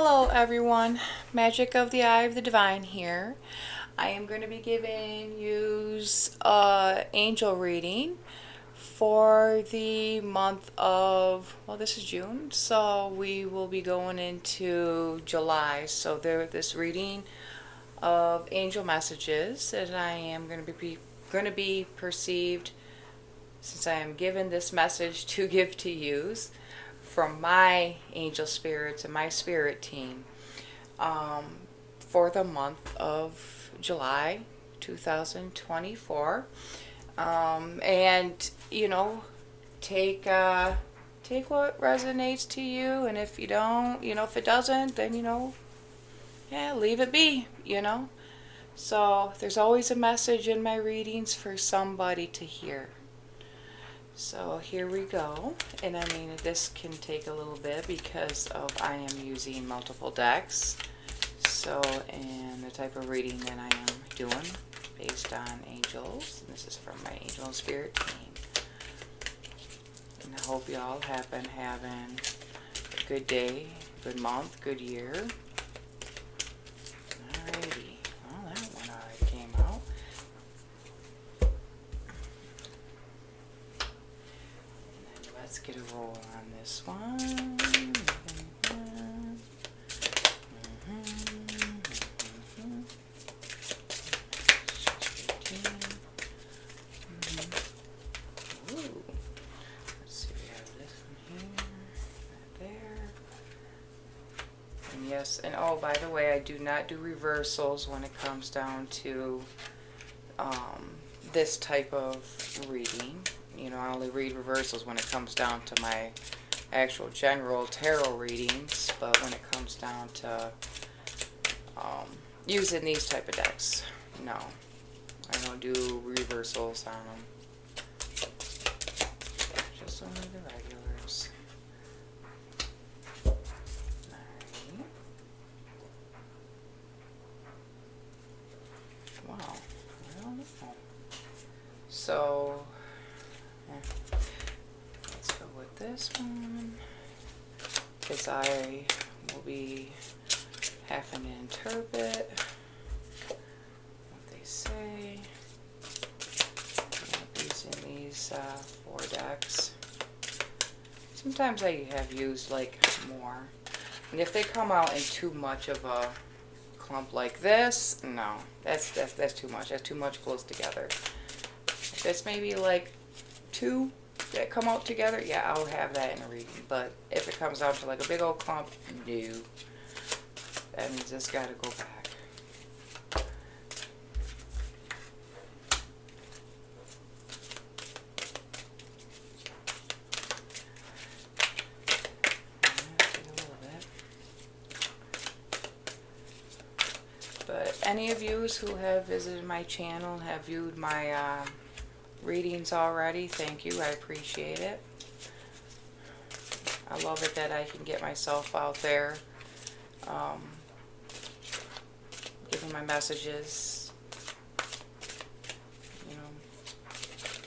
Hello everyone, Magic of the Eye of the Divine here. I am going to be giving you angel reading for the month of, well, this is June, so we will be going into July. So this reading of angel messages that I am going to be perceived, since I am given this message to give to use from my angel spirits and my spirit team, um, for the month of July 2024. And take what resonates to you, and if you don't, if it doesn't, then yeah, leave it be. So there's always a message in my readings for somebody to hear. So here we go, and I mean this can take a little bit because I am using multiple decks. So, and the type of reading that I am doing based on angels, and this is from my angel and spirit team. And I hope y'all have been having a good day, good month, good year. Alrighty, well that one already came out. Let's get a roll on this one. Ooh. Let's see, we have this one here, right there. And yes, and oh, by the way, I do not do reversals when it comes down to this type of reading. I only read reversals when it comes down to my actual general tarot readings, but when it comes down to using these type of decks, no, I don't do reversals on them. Just only the regulars. Alright. Wow, I don't know. So let's go with this one, because I will be having to interpret what they say. Using these 4 decks. Sometimes I have used like more, and if they come out in too much of a clump like this, no, that's too much. That's too much close together. If it's maybe like 2 that come out together, yeah, I'll have that in a reading. But if it comes out to like a big old clump, no. That means it's got to go back. But any of you who have visited my channel, have viewed my readings already, thank you. I appreciate it. I love it that I can get myself out there, giving my messages,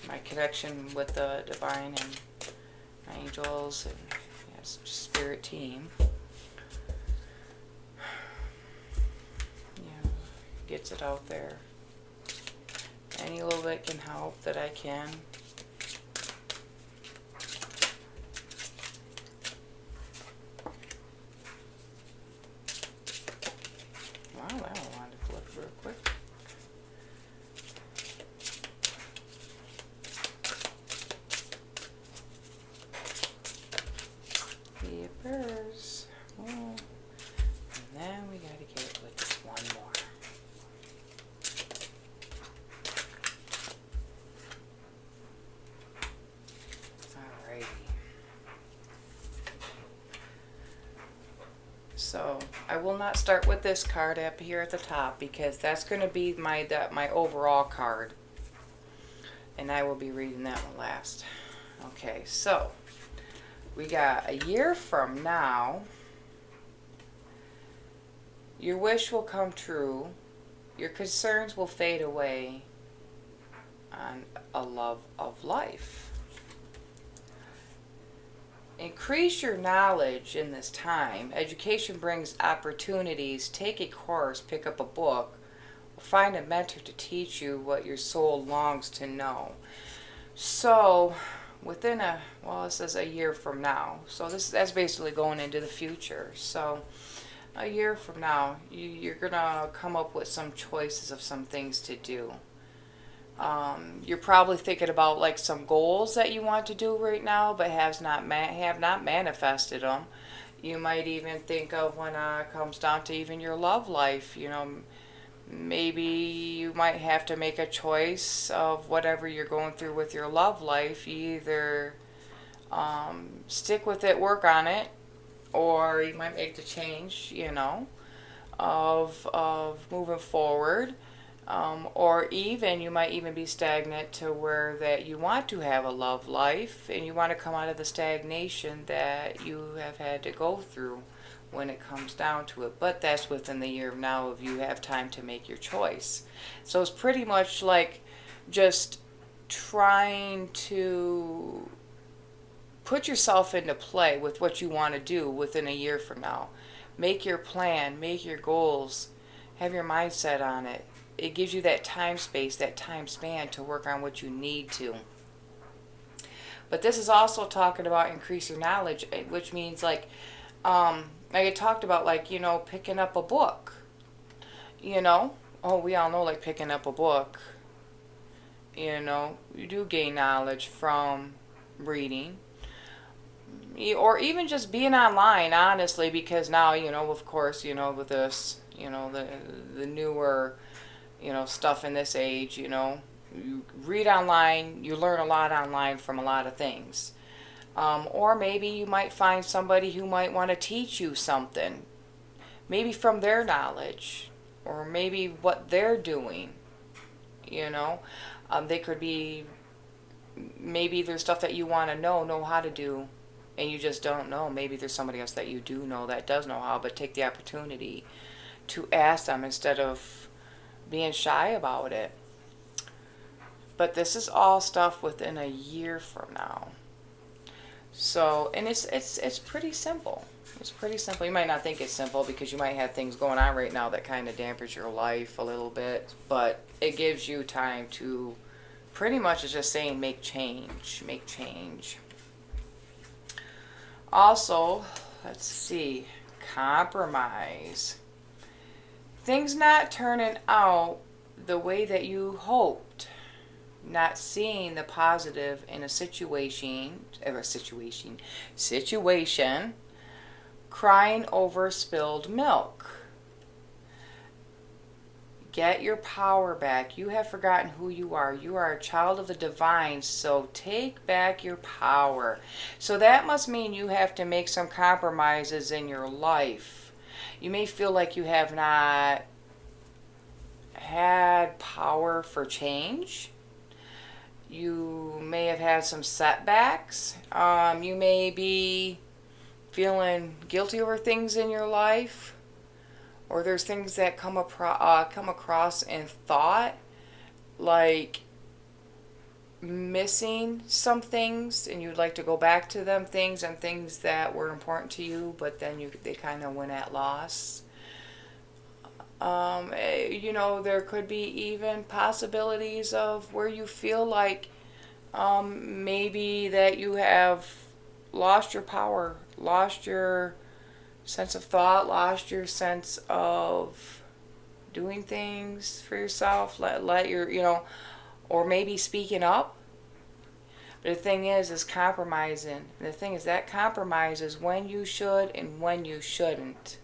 my connection with the divine and my angels and spirit team. Gets it out there. Any little bit can help that I can. Wow, that one wanted to flip real quick. Papers. Oh. And then we gotta get it with this one more. So I will not start with this card up here at the top, because that's going to be my overall card, and I will be reading that one last. Okay, so we got a year from now. Your wish will come true. Your concerns will fade away on a love of life. Increase your knowledge in this time. Education brings opportunities. Take a course, pick up a book, or find a mentor to teach you what your soul longs to know. So, within it says a year from now. So that's basically going into the future. So, a year from now, you're gonna come up with some choices of some things to do. You're probably thinking about like some goals that you want to do right now, but have not manifested them. You might even think of when it comes down to even your love life. Maybe you might have to make a choice of whatever you're going through with your love life. You either stick with it, work on it, or you might make the change, of moving forward. Or even you might even be stagnant to where that you want to have a love life and you want to come out of the stagnation that you have had to go through when it comes down to it. But that's within the year of now if you have time to make your choice. So it's pretty much like just trying to put yourself into play with what you want to do within a year from now. Make your plan, make your goals, have your mindset on it. It gives you that time space, that time span to work on what you need to. But this is also talking about increase your knowledge, which means like I talked about picking up a book. Oh, we all know like picking up a book. You do gain knowledge from reading. Or even just being online, honestly, because now, of course, with this, the newer stuff in this age, you read online, you learn a lot online from a lot of things. Or maybe you might find somebody who might want to teach you something, maybe from their knowledge, or maybe what they're doing, They could be, maybe there's stuff that you want to know how to do, and you just don't know. Maybe there's somebody else that you do know that does know how, but take the opportunity to ask them instead of being shy about it. But this is all stuff within a year from now. So, and it's pretty simple. It's pretty simple. You might not think it's simple because you might have things going on right now that kind of dampers your life a little bit, but it gives you time to pretty much, it's just saying make change. Also, let's see, compromise. Things not turning out the way that you hoped. Not seeing the positive in a situation, crying over spilled milk. Get your power back. You have forgotten who you are. You are a child of the divine, so take back your power. So that must mean you have to make some compromises in your life. You may feel like you have not had power for change. You may have had some setbacks. You may be feeling guilty over things in your life. Or there's things that come across in thought, like missing some things, and you'd like to go back to them things that were important to you, but then they kind of went at loss. There could be even possibilities of where you feel like maybe that you have lost your power, lost your sense of thought, lost your sense of doing things for yourself, let your, or maybe speaking up. But the thing is compromising. And the thing is that compromise is when you should and when you shouldn't.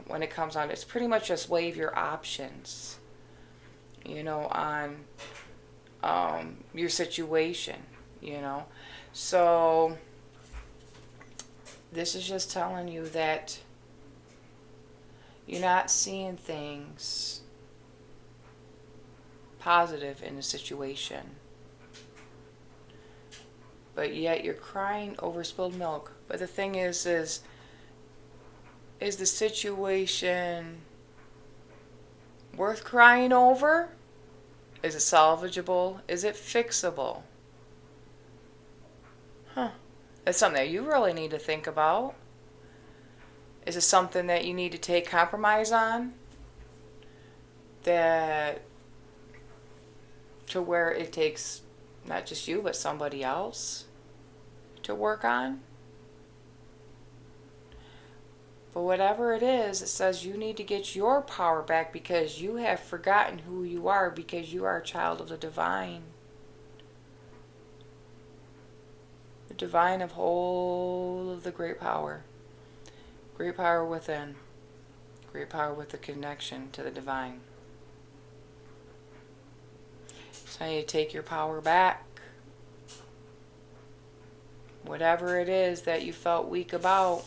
When it comes on, it's pretty much just weigh your options, on your situation, So this is just telling you that you're not seeing things positive in the situation. But yet you're crying over spilled milk. But the thing is the situation worth crying over? Is it salvageable? Is it fixable? That's something that you really need to think about. Is it something that you need to take compromise on? That to where it takes not just you but somebody else to work on? But whatever it is, it says you need to get your power back because you have forgotten who you are, because you are a child of the divine. The divine of whole of the great power. Great power within. Great power with the connection to the divine. So you take your power back. Whatever it is that you felt weak about.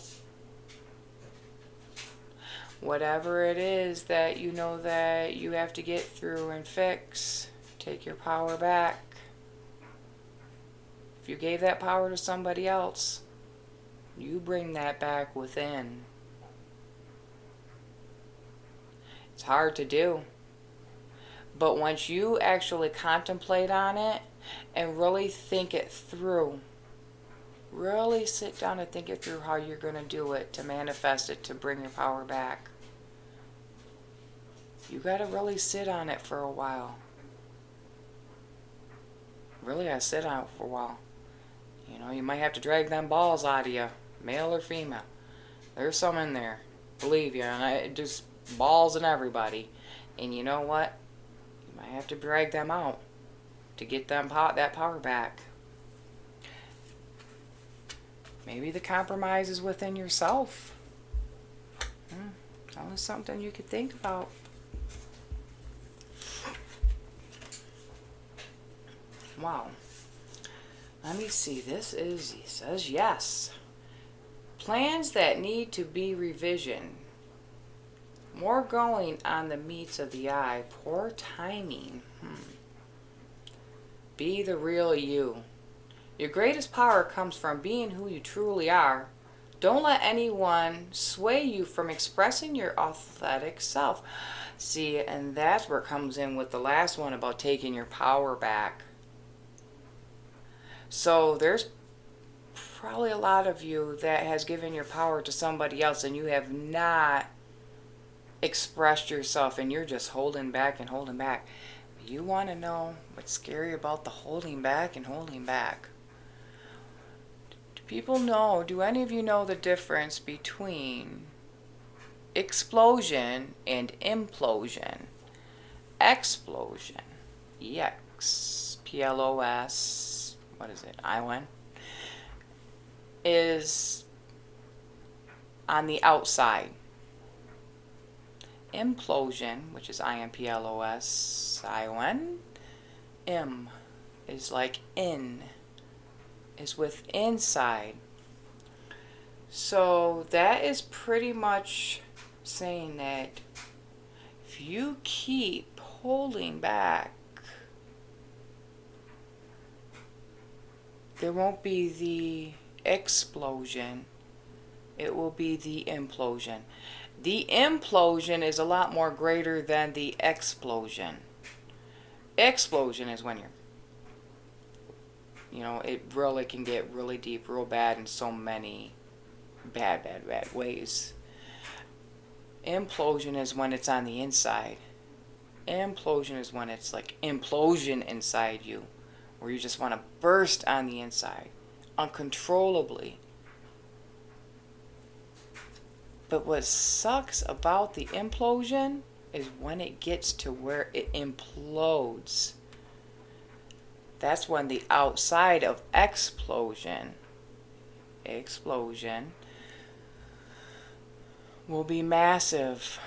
Whatever it is that you know that you have to get through and fix. Take your power back. If you gave that power to somebody else, you bring that back within. It's hard to do. But once you actually contemplate on it and really think it through, really sit down and think it through how you're going to do it, to manifest it, to bring your power back. You got to really sit on it for a while. Really got to sit on it for a while. You know, you might have to drag them balls out of you, male or female. There's some in there, believe you, and just balls in everybody. And you know what? You might have to drag them out to get them that power back. Maybe the compromise is within yourself. That was something you could think about. Wow. Let me see. This is, he says, yes. Plans that need to be revision. More going on the meats of the eye. Poor timing. Be the real you. Your greatest power comes from being who you truly are. Don't let anyone sway you from expressing your authentic self. See, and that's where it comes in with the last one about taking your power back. So there's probably a lot of you that has given your power to somebody else and you have not expressed yourself and you're just holding back and holding back. You want to know what's scary about the holding back and holding back? Do people know, do any of you know the difference between explosion and implosion? Explosion, E-X-P-L-O-S, what is it, I-N, is on the outside. Implosion, which is I-M-P-L-O-S-I-O-N, M is like in, is with inside. So that is pretty much saying that if you keep holding back, there won't be the explosion, it will be the implosion. The implosion is a lot more greater than the explosion. Explosion is when it really can get really deep, real bad in so many bad ways. Implosion is when it's on the inside. Implosion is when it's like implosion inside you, where you just want to burst on the inside, uncontrollably. But what sucks about the implosion is when it gets to where it implodes. That's when the outside of explosion will be massive.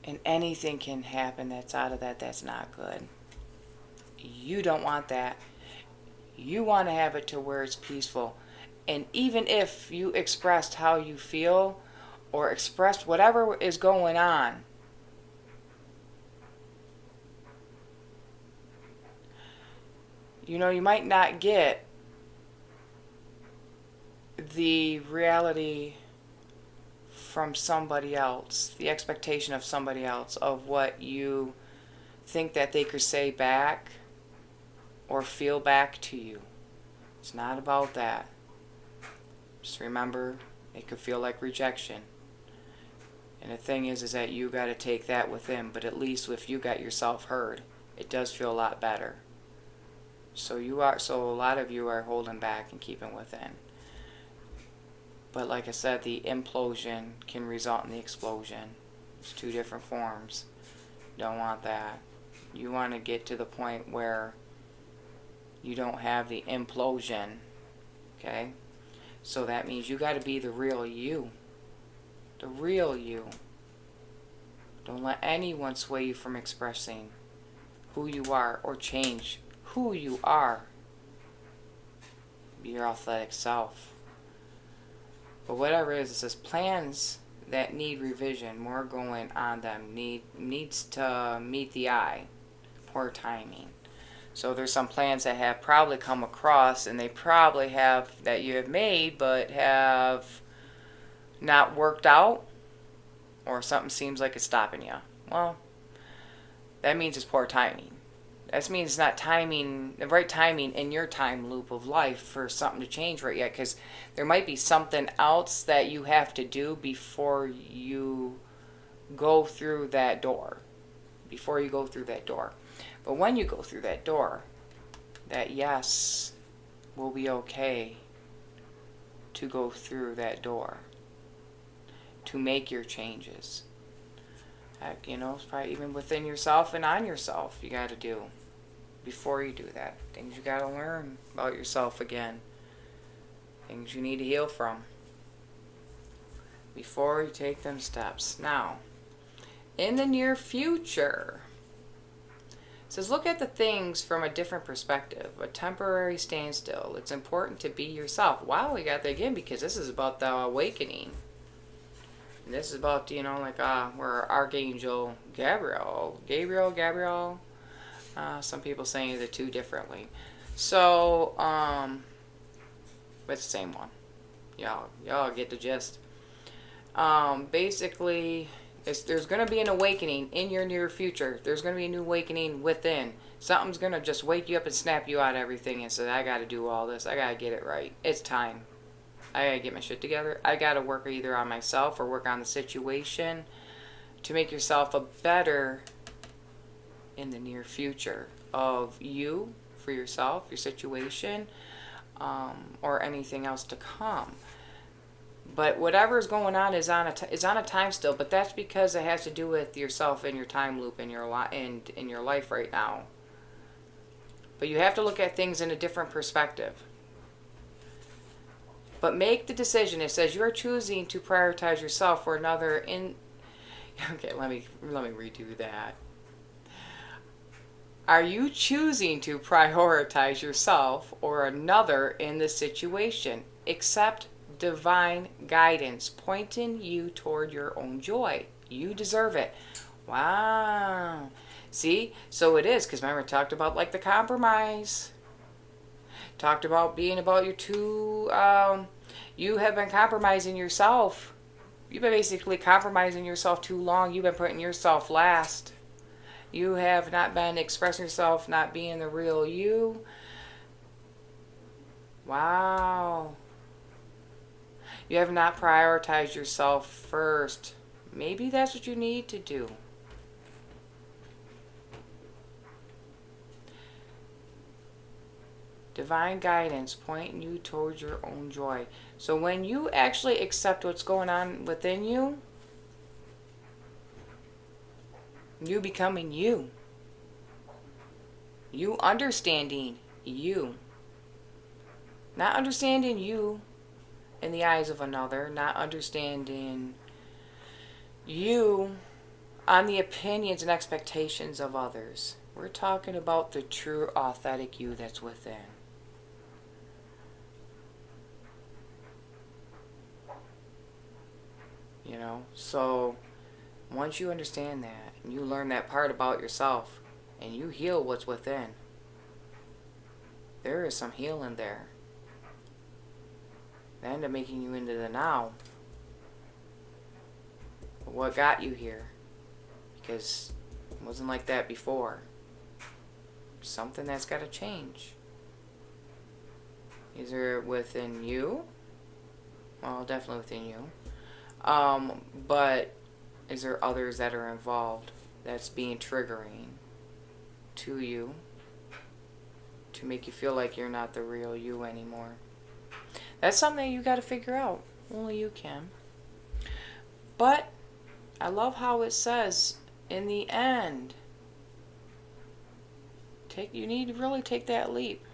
And anything can happen that's out of that that's not good. You don't want that. You want to have it to where it's peaceful. And even if you expressed how you feel or expressed whatever is going on, you might not get the reality from somebody else, the expectation of somebody else of what you think that they could say back or feel back to you. It's not about that. Just remember, it could feel like rejection. And the thing is that you got to take that within. But at least if you got yourself heard, it does feel a lot better. So a lot of you are holding back and keeping within. But like I said, the implosion can result in the explosion. It's two different forms. Don't want that. You want to get to the point where you don't have the implosion. Okay? So that means you got to be the real you. The real you. Don't let anyone sway you from expressing who you are or change who you are. Be your authentic self. But whatever it says plans that need revision, more going on them, needs to meet the eye. Poor timing. So there's some plans that have probably come across, and they probably have, that you have made, but have not worked out, or something seems like it's stopping you. Well, that means it's poor timing. That means it's not timing, the right timing in your time loop of life for something to change right yet, because there might be something else that you have to do before you go through that door. Before you go through that door. But when you go through that door, that yes will be okay to go through that door. To make your changes. Heck, it's probably even within yourself and on yourself you got to do. Before you do that. Things you got to learn about yourself again. Things you need to heal from. Before you take them steps. Now, in the near future, it says look at the things from a different perspective. A temporary standstill. It's important to be yourself. Wow, we got that again because this is about the awakening. And this is about, where Archangel Gabriel, some people saying the two differently. So, but it's the same one. Y'all get the gist. Basically, there's going to be an awakening in your near future. There's going to be a new awakening within. Something's going to just wake you up and snap you out of everything and say, I got to do all this. I got to get it right. It's time. I got to get my shit together. I got to work either on myself or work on the situation to make yourself a better in the near future of you, for yourself, your situation, or anything else to come. But whatever is going on is on a time still. But that's because it has to do with yourself and your time loop in your life right now. But you have to look at things in a different perspective. But make the decision. It says you are choosing to prioritize yourself for another in. Okay, let me redo that. Are you choosing to prioritize yourself or another in the situation? Accept divine guidance pointing you toward your own joy. You deserve it. Wow. See? So it is, because remember, I talked about like the compromise. Talked about being about your two, you have been compromising yourself. You've been basically compromising yourself too long. You've been putting yourself last. You have not been expressing yourself, not being the real you. Wow. You have not prioritized yourself first. Maybe that's what you need to do. Divine guidance pointing you towards your own joy. So when you actually accept what's going on within you, you becoming you. You understanding you. Not understanding you in the eyes of another. Not understanding you on the opinions and expectations of others. We're talking about the true, authentic you that's within. So once you understand that, and you learn that part about yourself, and you heal what's within, there is some healing there. They end up making you into the now. But what got you here? Because it wasn't like that before. Something that's got to change. Either within you, Well, definitely within you. But is there others that are involved that's being triggering to you to make you feel like you're not the real you anymore? That's something you got to figure out. Only you can. But I love how it says in the end, you need to really take that leap.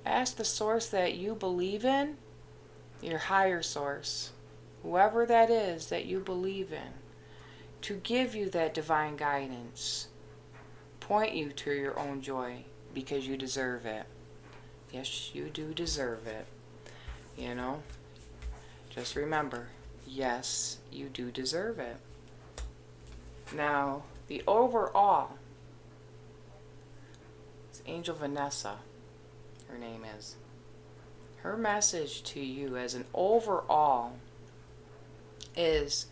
Ask the source that you believe in, your higher source, whoever that is that you believe in, to give you that divine guidance. Point you to your own joy because you deserve it. Yes, you do deserve it. You know? Just remember, yes, you do deserve it. Now, the overall, it's Angel Vanessa, her name is. Her message to you as an overall is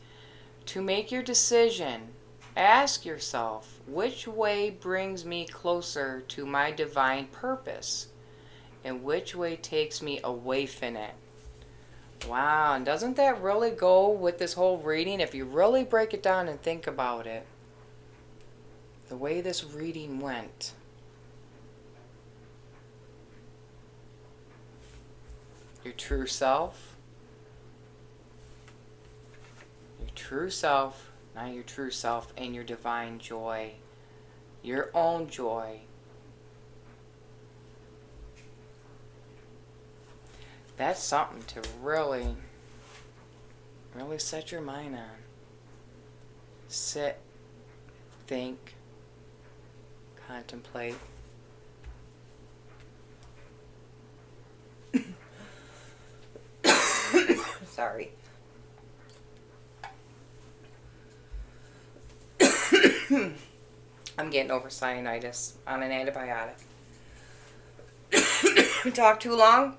to make your decision. Ask yourself, which way brings me closer to my divine purpose? And which way takes me away from it? Wow, and doesn't that really go with this whole reading? If you really break it down and think about it, the way this reading went. Your true self. Your true self, not your true self, and your divine joy. Your own joy. That's something to really set your mind on. Sit, think, contemplate. Sorry. I'm getting over sinusitis on an antibiotic. Talk too long,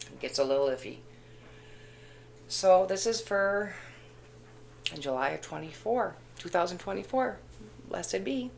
it gets a little iffy. So this is for July of 2024. Blessed be.